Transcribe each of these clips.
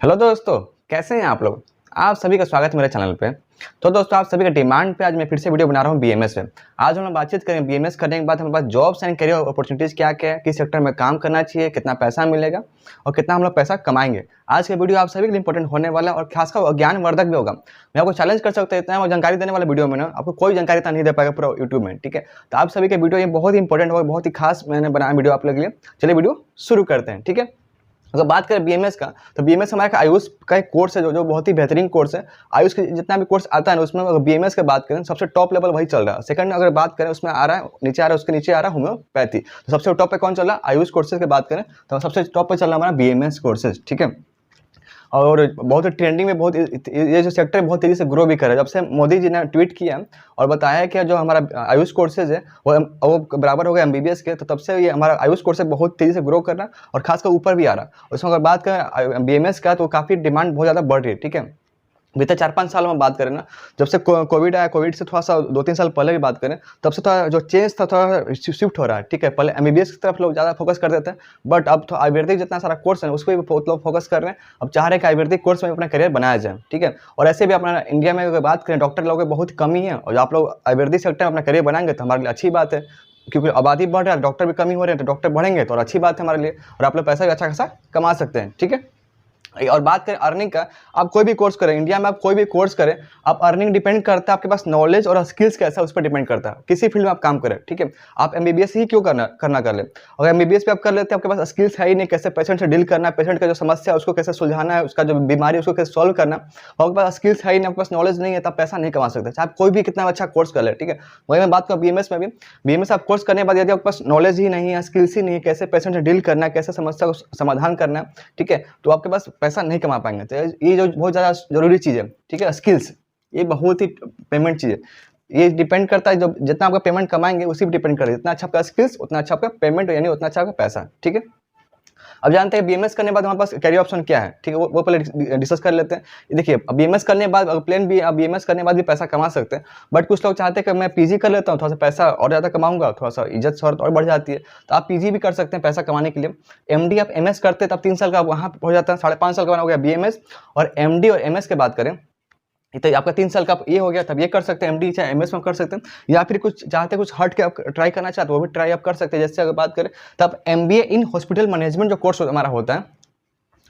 Hello दोस्तों, कैसे हैं आप लोग। आप सभी का स्वागत है मेरे चैनल पे। तो दोस्तों, आप सभी के डिमांड पे आज मैं फिर से वीडियो बना रहा हूँ बीएमएस पे। आज हम लोग बातचीत करें बीएमएस करने के बाद हमारे पास जॉब्स एंड करियर अपॉर्चुनिटीज़ क्या क्या है, किस सेक्टर में काम करना चाहिए, कितना पैसा मिलेगा और कितना हम लोग पैसा कमाएंगे। आज का वीडियो आप सभी के लिए इंपॉर्टेंट होने वाला है और खासकर ज्ञानवर्धक भी होगा। मैं आपको चैलेंज कर सकता हूँ, इतना जानकारी देने वाले वीडियो में ना आपको कोई जानकारी इतना नहीं दे पाएगा पूरा यूट्यूब में। ठीक है, तो आप सभी के वीडियो ये बहुत ही इंपॉर्टेंट होगा, बहुत ही खास मैंने बनाया वीडियो आप लोग के लिए। चलिए वीडियो शुरू करते हैं। ठीक है, अगर बात करें बीएमएस का, तो बीएमएस हमारे आयुष का एक कोर्स है जो बहुत ही बेहतरीन कोर्स है। आयुष के जितना भी कोर्स आता है ना, उसमें अगर बीएमएस की बात करें सबसे टॉप लेवल वही चल रहा है। सेकंड अगर बात करें उसमें आ रहा है, नीचे आ रहा है, उसके नीचे आ रहा है होम्योपैथी। तो सबसे टॉप पे कौन चल रहा है? आयुष कोर्सेज की बात करें तो सबसे टॉप पे चल रहा है हमारा बीएमएस कोर्सेज। ठीक है, और बहुत ट्रेंडिंग में बहुत ये जो सेक्टर बहुत तेज़ी से ग्रो भी कर रहा है। जब से मोदी जी ने ट्वीट किया और बताया कि जो हमारा आयुष कोर्सेज है वो बराबर हो गया एमबीबीएस के, तो तब से ये हमारा आयुष कोर्सेज बहुत तेज़ी से ग्रो कर रहा है और खासकर ऊपर भी आ रहा है। उसमें अगर बात करें बीएमएस का, तो काफ़ी डिमांड बहुत ज़्यादा बढ़ रही है। ठीक है, बीते 4-5 साल में बात करें ना, जब से कोविड आया, कोविड से थोड़ा सा 2-3 साल पहले की बात करें, तब से थोड़ा जो चेंज था थोड़ा शिफ्ट हो रहा है। ठीक है, पहले एमबीबीएस की तरफ लोग ज़्यादा फोकस कर देते हैं, बट अब तो आयुर्वेदिक जितना सारा कोर्स है उस पर भी बहुत लोग फोकस कर रहे हैं। अब चाह रहे हैं कि आयुर्वेदिक कोर्स में अपना करियर बनाया जाए। ठीक है, और ऐसे भी अपना इंडिया में अगर बात करें डॉक्टर लोगों की बहुत कमी है, और आप लोग आयुर्वेदिक सेक्टर में अपना करियर बनाएंगे तो हमारे लिए अच्छी बात है, क्योंकि आबादी बढ़ रहा है, डॉक्टर भी कमी हो रहे हैं, तो डॉक्टर बढ़ेंगे तो और अच्छी बात है हमारे लिए, और आप लोग पैसा भी अच्छा खासा कमा सकते हैं। ठीक है, और बात करें अर्निंग का, आप कोई भी कोर्स करें इंडिया में, आप कोई भी कोर्स करें, आप अर्निंग डिपेंड करता है आपके पास नॉलेज और स्किल्स कैसा है उस पर डिपेंड करता है, किसी फील्ड में आप काम करें। ठीक है, आप एमबीबीएस ही क्यों करना कर ले, अगर एमबीबीएस पे आप कर लेते हैं, आपके पास स्किल्स है ही नहीं, कैसे पेशेंट से डील करना है, पेशेंट का जो समस्या है उसको कैसे सुलझाना है, उसका जो बीमारी है उसको कैसे सॉल्व करना है, आपके पास स्किल्स है ही नहीं, आपके पास नॉलेज नहीं है, तब पैसा नहीं कमा सकते, चाहे आप कोई भी कितना अच्छा कोर्स कर ले। ठीक है, वही मैं बात करूँ बीएमएस में भी, बीएमएस आप कोर्स करने के बाद यदि आपके पास नॉलेज ही नहीं है, स्किल्स ही नहीं है, कैसे पेशेंट से डील करना है, कैसे समस्या को समाधान करना है, ठीक है, तो आपके पास पैसा नहीं कमा पाएंगे। तो ये जो बहुत ज़्यादा जरूरी चीज़ है। ठीक है, स्किल्स ये बहुत ही पेमेंट चीज़ है, ये डिपेंड करता है, जो जितना आपका पेमेंट कमाएंगे उसी पर डिपेंड करता है, जितना अच्छा आपका स्किल्स उतना अच्छा आपका पेमेंट, यानी उतना अच्छा आपका पैसा। ठीक है, अब जानते हैं बीएमएस करने के बाद हमारे पास कैरियर ऑप्शन क्या है। ठीक है, वो पहले डिस्कस कर लेते हैं। देखिए, बीएमएस करने के बाद प्लान भी, आप बीएमएस करने के बाद भी पैसा कमा सकते हैं, बट कुछ लोग चाहते हैं कि मैं पीजी कर लेता हूँ, थोड़ा सा पैसा और ज़्यादा कमाऊंगा, थोड़ा सा इज्जत शहरत और बढ़ जाती है, तो आप पीजी भी कर सकते हैं पैसा कमाने के लिए। एमडी आप एमएस करते हैं तब 3 साल का वहाँ हो जाता है, 5.5 साल का हो गया बीएमएस। और एमडी और एमएस की बात करें तो आपका 3 साल का ये हो गया, तब ये कर सकते हैं एमडी, चाहे एमएस में कर सकते हैं, या फिर कुछ चाहते हैं कुछ हट के आप ट्राई करना चाहते हैं वो भी ट्राई आप कर सकते हैं। जैसे अगर बात करें तब एमबीए इन हॉस्पिटल मैनेजमेंट जो कोर्स हमारा होता है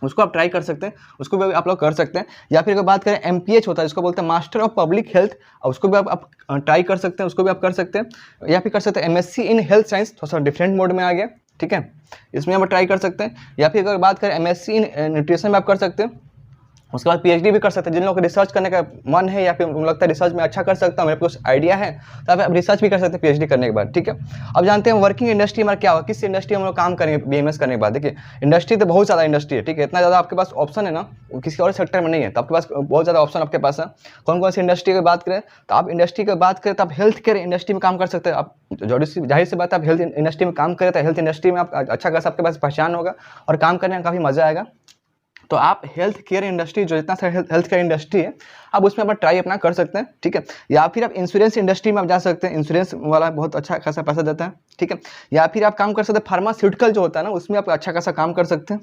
उसको आप ट्राई कर सकते हैं, उसको भी आप लोग कर सकते हैं। या फिर अगर बात करें एमपीएच होता है जिसको बोलते हैं मास्टर ऑफ पब्लिक हेल्थ, उसको भी आप ट्राई कर सकते हैं, उसको भी आप कर सकते हैं। या फिर कर सकते हैं एमएससी इन हेल्थ साइंस, थोड़ा सा डिफरेंट मोड में आ गया। ठीक है, इसमें आप ट्राई कर सकते हैं। या फिर अगर बात करें एमएससी इन न्यूट्रिशन में आप कर सकते हैं, उसके बाद पीएचडी भी कर सकते हैं। जिन लोगों को रिसर्च करने का मन है या फिर उनको लगता है रिसर्च में अच्छा कर सकता हूँ, मेरे पास आइडिया है, तो आप रिसर्च भी कर सकते हैं पीएचडी करने के बाद। ठीक है, अब जानते हैं वर्किंग इंडस्ट्री हमारा क्या होगा, किस इंडस्ट्री में हम लोग काम करेंगे बीएमएस करने के बाद। देखिए, इंडस्ट्री तो बहुत ज़्यादा इंडस्ट्री है। ठीक है, इतना ज़्यादा आपके पास ऑप्शन है ना, किसी और सेक्टर में नहीं है, तो आपके पास बहुत ज़्यादा ऑप्शन आपके पास है। कौन कौन सी इंडस्ट्री की बात करें, तो आप इंडस्ट्री की बात करें तो आप हेल्थ केयर इंडस्ट्री में काम कर सकते हैं। आप जाहिर सी बात है, आप हेल्थ इंडस्ट्री में काम करें तो हेल्थ इंडस्ट्री में आप अच्छा खासा आपके पास पहचान होगा और काम करने में काफ़ी मज़ा आएगा। तो आप हेल्थ केयर इंडस्ट्री, जो जितना सारा हेल्थ केयर इंडस्ट्री है, आप उसमें अपना ट्राई अपना कर सकते हैं। ठीक है, या फिर आप इंश्योरेंस इंडस्ट्री में आप जा सकते हैं, इंश्योरेंस वाला बहुत अच्छा खासा पैसा देता है। ठीक है, या फिर आप काम कर सकते हैं फार्मास्यूटिकल जो होता है ना, उसमें आप अच्छा खासा काम कर सकते हैं।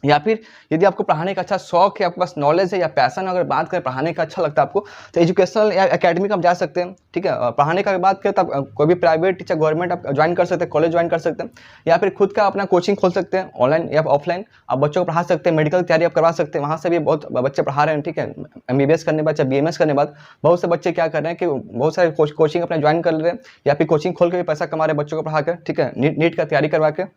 या फिर यदि आपको पढ़ाने का अच्छा शौक है, आपके पास नॉलेज है या पैसन, अगर बात करें पढ़ाने का अच्छा लगता है आपको, तो एजुकेशनल या एकेडमी में आप जा सकते हैं। ठीक है, पढ़ाने का बात करें तब कोई भी प्राइवेट टीचर गवर्नमेंट आप ज्वाइन कर सकते हैं, कॉलेज ज्वाइन कर सकते हैं, या फिर खुद का अपना कोचिंग खोल सकते हैं, ऑनलाइन या ऑफलाइन। आप बच्चों को पढ़ा सकते हैं, मेडिकल तैयारी आप करवा सकते हैं, वहाँ से भी बहुत बच्चे पढ़ा रहे हैं। ठीक है, एमबीबीएस करने के बाद, बीएमएस करने के बाद बहुत से बच्चे क्या कर रहे हैं कि बहुत सारे कोचिंग अपना ज्वाइन कर रहे हैं, या फिर कोचिंग खोल के भी पैसा कमा रहे हैं बच्चों को पढ़ा कर। ठीक है, नीट का तैयारी करवा के,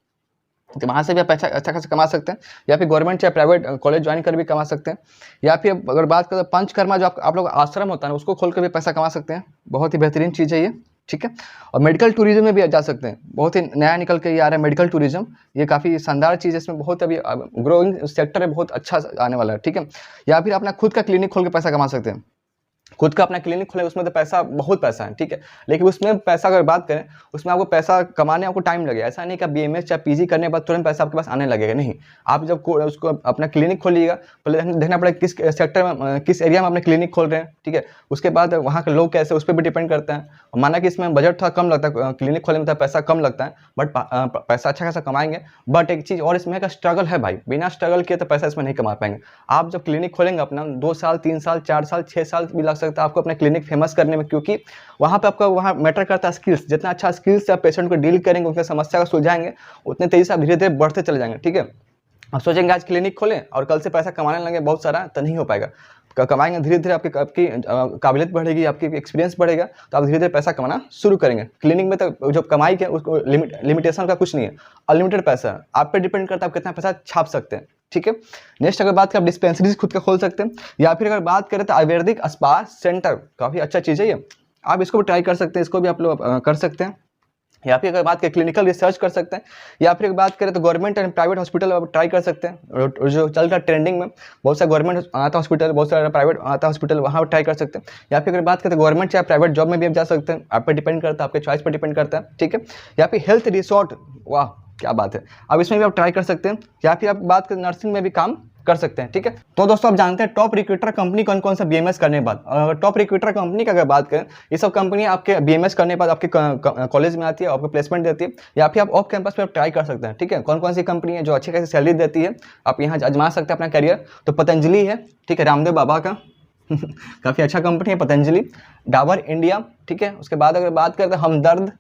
तो वहाँ से भी आप अच्छा खासा कमा सकते हैं। या फिर गवर्नमेंट चाहे प्राइवेट कॉलेज ज्वाइन कर भी कमा सकते हैं। या फिर अगर बात करें पंचकर्मा जो आप लोग आश्रम होता है ना, उसको खोल कर भी पैसा कमा सकते हैं, बहुत ही बेहतरीन चीज़ है ये। ठीक है, और मेडिकल टूरिज्म में भी जा सकते हैं, बहुत ही नया निकल के ये आ रहा है मेडिकल टूरिज्म, ये काफ़ी शानदार चीज़ है, इसमें बहुत अभी ग्रोइंग सेक्टर है, बहुत अच्छा आने वाला है। ठीक है, या फिर अपना खुद का क्लिनिक खोल के पैसा कमा सकते हैं। खुद का अपना क्लिनिक खोले, उसमें तो पैसा बहुत पैसा है, ठीक है। लेकिन उसमें पैसा अगर बात करें, उसमें आपको पैसा कमाने आपको टाइम लगेगा। ऐसा नहीं कि बीएमएस या पीजी करने के बाद तुरंत पैसा आपके पास आने लगेगा, नहीं। आप जब उसको अपना क्लिनिक खोलिएगा, पहले देखना पड़ेगा किस सेक्टर में, किस एरिया में अपने क्लिनिक खोल रहे हैं, ठीक है। उसके बाद वहाँ के लोग कैसे, उस पर भी डिपेंड करता है। माना कि इसमें बजट थोड़ा कम लगता है, क्लिनिक खोलने में पैसा कम लगता है, बट पैसा अच्छा खासा कमाएंगे। बट एक चीज़ और इसमें का स्ट्रगल है भाई, बिना स्ट्रगल किए तो पैसा इसमें नहीं कमा पाएंगे। आप जब क्लिनिक खोलेंगे अपना, 2 साल 3 साल 4 साल 6 साल भी लग सकता है आपको अपने क्लिनिक फेमस करने में, क्योंकि वहाँ पे आपका वहाँ मैटर करता है स्किल्स। जितना अच्छा स्किल्स से आप पेशेंट को डील करेंगे, उनकी समस्या को सुलझाएंगे, उतने तेजी से आप धीरे धीरे बढ़ते चले जाएंगे, ठीक है। आप सोचेंगे आज क्लिनिक खोलें और कल से पैसा कमाने लगे बहुत सारा, तो नहीं हो पाएगा। कमाएंगे धीरे धीरे, आपकी काबिलियत बढ़ेगी, आपकी एक्सपीरियंस बढ़ेगा, तो आप धीरे धीरे पैसा कमाना शुरू करेंगे। क्लिनिक में तो जो कमाई के उसको लिमिटेशन का कुछ नहीं है, अनलिमिटेड पैसा है। आप पे डिपेंड करता है आप कितना पैसा छाप सकते हैं, ठीक है। नेक्स्ट अगर बात करें, आप डिस्पेंसरीज खुद का खोल सकते हैं, या फिर अगर बात करें तो आयुर्वेदिक स्पा सेंटर, काफ़ी अच्छा चीज़ है ये, आप इसको भी ट्राई कर सकते हैं, इसको भी आप लोग कर सकते हैं। या फिर अगर बात करें क्लिनिकल रिसर्च कर सकते हैं, या फिर अगर बात करें तो गवर्नमेंट एंड प्राइवेट हॉस्पिटल आप ट्राई कर सकते हैं। जो चल रहा है ट्रेंडिंग में, बहुत सारा गवर्नमेंट आता हॉस्पिटल, बहुत सारा प्राइवेट आता हॉस्पिटल, वहाँ पर ट्राई कर सकते हैं। या फिर अगर बात करें तो गवर्नमेंट या प्राइवेट जॉब में भी आप जा सकते हैं, आप पर डिपेंड करता है, आपके चॉइस पर डिपेंड करता है, ठीक है। या फिर हेल्थ रिसोर्ट, वाह क्या बात है, अब इसमें भी आप ट्राई कर सकते हैं। या फिर आप बात करें नर्सिंग में भी काम कर सकते हैं, ठीक है। तो दोस्तों आप जानते हैं टॉप रिक्रूटर कंपनी कौन कौन सा बीएमएस करने के बाद। अगर टॉप रिक्रूटर कंपनी की अगर बात करें, ये सब कंपनी आपके बीएमएस करने के बाद आपके कॉलेज में आती है, आपको प्लेसमेंट देती है, या फिर आप ऑफ कैंपस पे आप ट्राई कर सकते हैं, ठीक है। कौन कौन सी कंपनी है जो अच्छी खासी सैलरी देती है, आप यहाँ आजमा सकते हैं अपना करियर। तो पतंजलि है, ठीक है, रामदेव बाबा का काफ़ी अच्छा कंपनी है पतंजलि। डाबर इंडिया, ठीक है। उसके बाद अगर बात करें तो हमदर्द,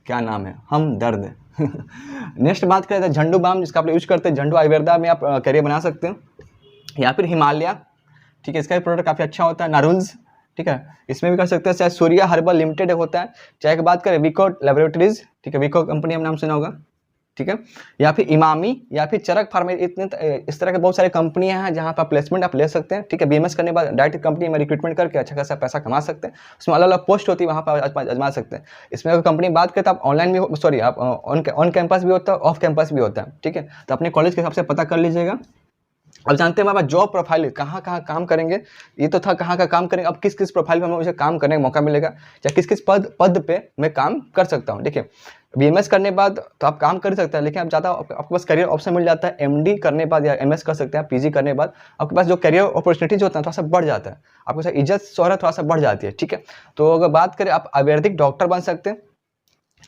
क्या नाम है, हमदर्द नेक्स्ट बात करें तो झंडू बाम, जिसका आप यूज करते हैं, झंडू आयुर्वेदा में आप करियर बना सकते हैं। या फिर हिमालय, ठीक है, इसका भी प्रोडक्ट काफ़ी अच्छा होता है। नारुल्स, ठीक है, इसमें भी कर सकते हैं। चाहे सूर्या हर्बल लिमिटेड होता है, चाहे की बात करें विको लैबोरेटरीज, ठीक है, विको कंपनी हम नाम सुना होगा, ठीक है। या फिर इमामी, या फिर चरक फार्मा, इतने इस तरह के बहुत सारे कंपनियां हैं जहां पर प्लेसमेंट आप ले सकते हैं, ठीक है। बीएमएस करने के बाद डायरेक्ट कंपनी में रिक्रूटमेंट करके अच्छा खासा पैसा कमा सकते हैं। उसमें अलग अलग पोस्ट होती है, वहाँ पर आजमा सकते हैं। इसमें अगर कंपनी बात करें तो आप ऑनलाइन भी, सॉरी, आप ऑन कैंपस भी होता है, ऑफ कैंपस भी होता है, ठीक है। तो अपने कॉलेज के हिसाब से पता कर लीजिएगा। अब जानते हैं हमारा जॉब प्रोफाइल कहाँ कहाँ काम करेंगे, ये तो था कहाँ का काम करेंगे, अब किस किस प्रोफाइल में हमें मुझे काम करने का मौका मिलेगा, या किस किस पद पे मैं काम कर सकता हूँ। देखिए, बीएमएस करने के बाद तो आप काम कर सकते हैं, लेकिन आप ज़्यादा आपके पास करियर ऑप्शन मिल जाता है। एमडी करने के बाद या एमएस कर सकते हैं, पीजी करने के बाद आपके पास जो करियर अपॉर्चुनिटीज होता है थोड़ा सा बढ़ जाता है, आपके साथ इज्जत शोहरत थोड़ा सा बढ़ जाती है, ठीक है। तो अगर बात करें, आप आयुर्वेदिक डॉक्टर बन सकते हैं,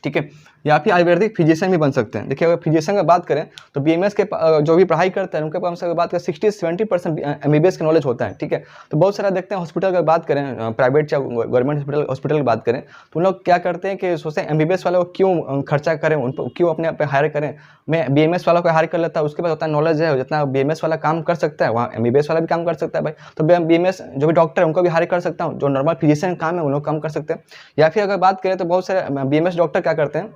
ठीक है, या फिर आयुर्वेदिक फिजिशियन भी बन सकते हैं। देखिए, अगर फिजिशियन की बात करें तो बीएमएस के जो भी पढ़ाई करते हैं उनके पास अगर बात करें 60-70% एमबीबीएस का नॉलेज होता है, ठीक है। तो बहुत सारा देखते हैं हॉस्पिटल की बात करें, प्राइवेट या गवर्नमेंट हॉस्पिटल की बात करें, तो उन लोग क्या करते हैं कि सोचते हैं एमबीबीएस वालों को क्यों खर्चा करें, उन पर क्यों अपने पे हायर करें, मैं बीएमएस वाला को हायर कर लेता है, उसके पास उतना नॉलेज है, जितना बीएमएस वाला काम कर सकता है वहाँ एमबीबीएस वाला भी काम कर सकता है भाई। तो बीएमएस जो भी डॉक्टर है उनको भी हायर कर सकता हूँ, जो नॉर्मल फिजिशियन काम है उन लोग काम कर सकते हैं। या फिर अगर बात करें तो बहुत सारे बीएमएस डॉक्टर क्या करते हैं,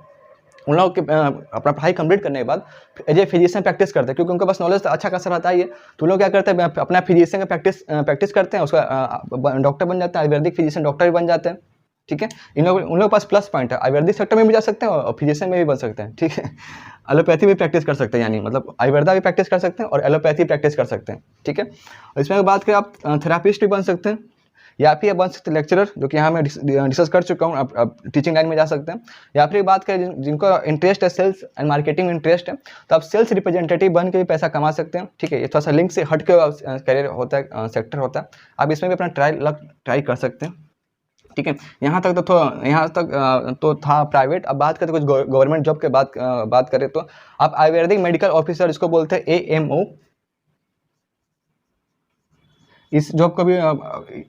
उन लोग के अपना पढ़ाई कंप्लीट करने के बाद एज ए फिजिशियन प्रैक्टिस करते हैं, क्योंकि उनके पास नॉलेज तो अच्छा खासा रहता है। तो लोग क्या करते हैं, अपना फिजिशियन का प्रैक्टिस करते हैं, उसका डॉक्टर बन जाते हैं, आयुर्वेदिक फिजिशियन डॉक्टर भी बन जाते हैं, ठीक है। उन लोगों के पास प्लस पॉइंट है, आयुर्वेदिक सेक्टर में भी जा सकते हैं और फिजिशियन में भी बन सकते हैं, ठीक है। एलोपैथी भी प्रैक्टिस कर सकते हैं, यानी मतलब आयुर्वेदा भी प्रैक्टिस कर सकते हैं और एलोपैथी प्रैक्टिस कर सकते हैं, ठीक है। इसमें बात करें, आप थेरापिस्ट भी बन सकते हैं, या फिर बन सकते लेक्चरर, जो कि यहाँ मैं डिस्कस कर चुका हूँ, आप टीचिंग लाइन में जा सकते हैं। या फिर बात करें जिनको इंटरेस्ट है, सेल्स एंड मार्केटिंग में इंटरेस्ट है, तो आप सेल्स रिप्रेजेंटेटिव बन के भी पैसा कमा सकते हैं, ठीक है। ये थोड़ा सा लिंक से हट के करियर होता है, सेक्टर होता है, आप इसमें भी अपना ट्राई कर सकते हैं, ठीक है। यहाँ तक तो था प्राइवेट। अब बात करें कुछ गवर्नमेंट जॉब के बात करें तो आप आयुर्वेदिक मेडिकल ऑफिसर, इसको बोलते हैं AMO, इस जॉब को भी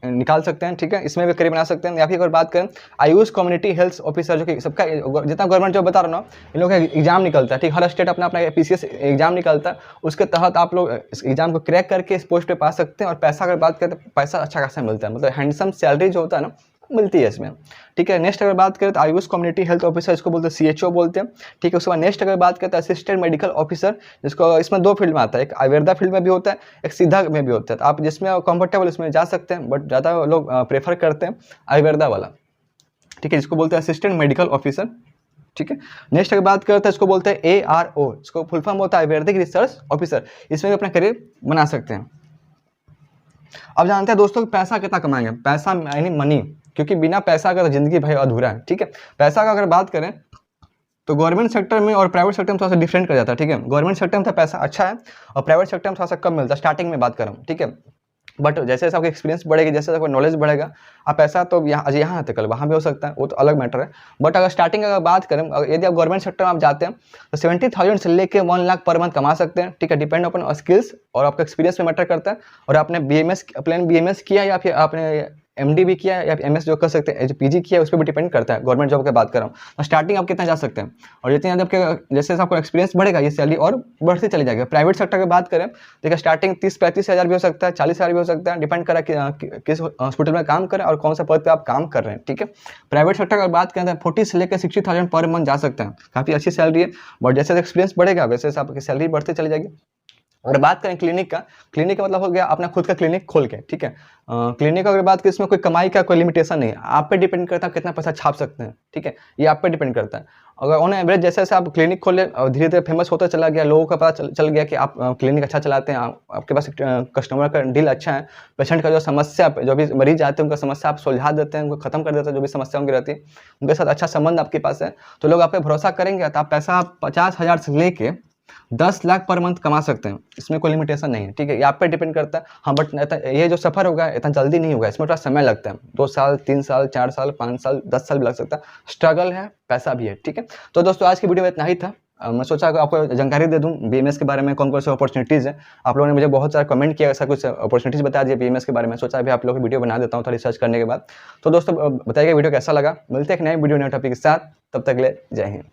निकाल सकते हैं, ठीक है। इसमें भी करियर बना सकते हैं। या फिर अगर बात करें आयुष कम्युनिटी हेल्थ ऑफिसर, जो कि सबका जितना गवर्नमेंट जॉब बता रहा हूँ ना, इन लोगों का एग्जाम निकलता है, ठीक। हर स्टेट अपना अपना PCS एग्जाम निकलता है, उसके तहत आप लोग इस एग्जाम को क्रैक करके इस पोस्ट पे पा सकते हैं। और पैसा अगर बात करें तो पैसा अच्छा खासा मिलता है, मतलब हैंडसम सैलरी जो होता है ना, मिलती है इसमें, ठीक है। नेक्स्ट अगर बात करें तो आयुष कम्युनिटी हेल्थ ऑफिसर, इसको बोलते हैं CHO बोलते हैं, ठीक है। उसके बाद नेक्स्ट अगर बात करें तो असिस्टेंट मेडिकल ऑफिसर, जिसको इसमें 2 फील्ड में आता है, एक आयुर्वेदा फील्ड में भी होता है, एक सीधा में भी होता है। तो आप जिसमें कंफर्टेबल उसमें जा सकते हैं, बट ज़्यादा लोग प्रेफर करते हैं आयुर्वेदा वाला, ठीक है, जिसको बोलते हैं असिस्टेंट मेडिकल ऑफिसर, ठीक है। नेक्स्ट अगर बात करते हैं, इसको बोलते हैं ARO, इसको फुल फॉर्म होता है आयुर्वेदिक रिसर्च ऑफिसर, इसमें भी अपना करियर बना सकते हैं। अब जानते हैं दोस्तों कि पैसा कितना कमाएंगे, पैसा यानी मनी, क्योंकि बिना पैसा का तो जिंदगी भाई अधूरा है। ठीक है, पैसा का अगर बात करें तो गवर्नमेंट सेक्टर में और प्राइवेट सेक्टर में थोड़ा सा डिफरेंट कर जाता है। ठीक है, गवर्नमेंट सेक्टर में तो पैसा अच्छा है और प्राइवेट सेक्टर में थोड़ा सा कम मिलता है, स्टार्टिंग में बात करूँ। ठीक है, बट जैसे जैसे आपका एक्सपीरियंस बढ़ेगी, जैसे आपका नॉलेज बढ़ेगा, आप पैसा तो यहाँ आते कल वहाँ भी हो सकता है, वो तो अलग मैटर है। बट अगर स्टार्टिंग अगर बात करें, यदि आप गवर्नमेंट सेक्टर में आप जाते हैं तो 70,000 से लेके 1 लाख पर मंथ कमा सकते हैं। ठीक है, डिपेंड अपन स्किल्स और आपका एक्सपीरियंस पे मैटर करता है। और आपने BMS किया या फिर आपने MD भी किया या MS जो कर सकते हैं, जो PG किया है उस पर भी डिपेंड करता है। गवर्नमेंट जॉब की बात कर रहा हूँ, स्टार्टिंग आप कितना जा सकते हैं और जितने ज़्यादा आपके जैसे आपका एक्सपीरियंस बढ़ेगा ये सैलरी और बढ़ती चली जाएगी। प्राइवेट सेक्टर की बात करें देखिए, स्टार्टिंग 30-35 हज़ार भी हो सकता है, 40 हज़ार भी हो सकता है, डिपेंड करा कि किस हॉस्पिटल में काम करें और कौन सा पद पर आप काम कर रहे हैं। ठीक है, प्राइवेट सेक्टर की बात करें तो 40 से लेकर 60,000 पर मंथ जा सकते हैं, काफ़ी अच्छी सैलरी है। बट जैसे एक्सपीरियंस बढ़ेगा वैसे आपकी सैलरी बढ़ती चली जाएगी। और बात करें क्लिनिक का मतलब हो गया अपना खुद का क्लिनिक खोल के। ठीक है, क्लिनिक का अगर बात करें इसमें कोई कमाई का कोई लिमिटेशन नहीं है, आप पे डिपेंड करता है कितना पैसा छाप सकते हैं। ठीक है, ये आप पे डिपेंड करता है। अगर ऑन एवरेज जैसे जैसे आप क्लिनिक खोले और धीरे धीरे फेमस होता चला गया, लोगों का पता चल गया कि आप क्लिनिक अच्छा चलाते हैं, आपके पास कस्टमर का डील अच्छा है, पेशेंट का जो समस्या जो भी मरीज आते हैं उनका समस्या आप सुलझा देते हैं, उनको खत्म कर देते हैं, जो भी समस्या उनकी रहती है उनके साथ अच्छा संबंध आपके पास है, तो लोग आप पे भरोसा करेंगे। तो आप पैसा 50,000 से लेके 10 लाख पर मंथ कमा सकते हैं, इसमें कोई लिमिटेशन नहीं है। ठीक है, ये आप पे डिपेंड करता है। हाँ, बट ये जो सफर होगा इतना जल्दी नहीं होगा, इसमें थोड़ा समय लगता है, 2 साल 3 साल 4 साल 5 साल 10 साल भी लग सकता है, स्ट्रगल है, पैसा भी है। ठीक है, तो दोस्तों आज की वीडियो में इतना ही था। मैं सोचा कि आपको जानकारी दे दूं BMS के बारे में, कौन कौन सी अपॉर्चुनिटीज़ है। आप लोगों ने मुझे बहुत सारा कमेंट किया, ऐसा कुछ अपॉर्चुनिटीज़ बता दिए BMS के बारे में, सोचा अभी आप लोगों की वीडियो बना देता हूँ थोड़ा रिसर्च करने के बाद। तो दोस्तों बताइएगा वीडियो कैसा लगा, मिलते हैं एक नए वीडियो नए टॉपिक के साथ, तब तक ले जय हिंद।